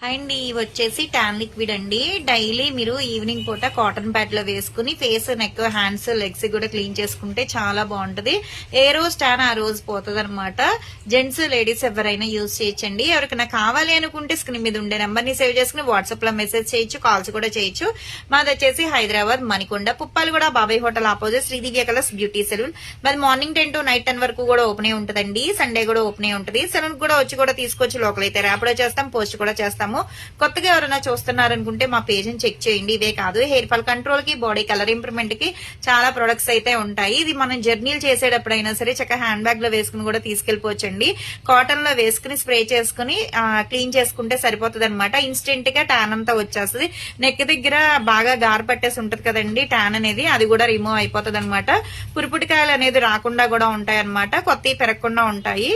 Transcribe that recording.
And ఇవి వచ్చేసి tan liquid అండి. డైలీ మీరు ఈవినింగ్ పూట కాటన్ ప్యాడ్ లో వేసుకుని ఫేస్, నెక్, హ్యాండ్స్, లెగ్స్ కూడా క్లీన్ చేసుకుంటే చాలా బాగుంటది. ఏ రోజు టాన్ ఆ రోజు పోతుంది అనమాట. జెంట్స్, లేడీస్ ఎవరైనా యూజ్ చేయొచ్చండి. ఎవరికైనా కావాలి అనుకుంటే స్క్రీన్ మీద ఉండే నెంబర్ ని సేవ్ చేసుకుని వాట్సాప్ లో మెసేజ్ చేయొచ్చు, కాల్స్ కూడా చేయొచ్చు. మాది వచ్చేసి హైదరాబాద్ మణికొండ, పుప్పాలు కూడా Babai hotel opposite Sridivya colours beauty salon. మాది మార్నింగ్ 10 to నైట్ 10 వరకు కూడా ఓపెన్ ఉంటదండి. సండే కూడా ఓపెన్ ఉంటది. సెలూన్ కూడా వచ్చి కూడా తీసుకోవచ్చు. లోకల్ అయితే ర్యాపిడో చేస్తాం, పోస్ట్ కూడా చేస్తాము. కొత్తగా ఎవరైనా చూస్తున్నారనుకుంటే మా పేజ్ ని చెక్ చేయండి. ఇవే కాదు, హెయిర్ ఫాల్ కంట్రోల్ కి, బాడీ కలర్ ఇంప్రూవ్మెంట్ కి చాలా ప్రొడక్ట్స్ అయితే ఉంటాయి. ఇది మనం జర్నీలు చేసేటప్పుడైనా సరే చక్కగా హ్యాండ్ బ్యాగ్ లో వేసుకుని కూడా తీసుకెళ్లిపోవచ్చండి. కాటన్ లో వేసుకుని స్ప్రే చేసుకుని క్లీన్ చేసుకుంటే సరిపోతుంది అనమాట. ఇన్స్టెంట్ గా ట్యాన్ అంతా వచ్చేస్తుంది. నెక్ దగ్గర బాగా గారు పట్టేసి ఉంటది కదండి ట్యాన్ అనేది, అది కూడా రిమూవ్ అయిపోతుంది అనమాట. పురుపుటికాయలు అనేది రాకుండా కూడా ఉంటాయి అనమాట. కొత్తవి పెరగకుండా ఉంటాయి.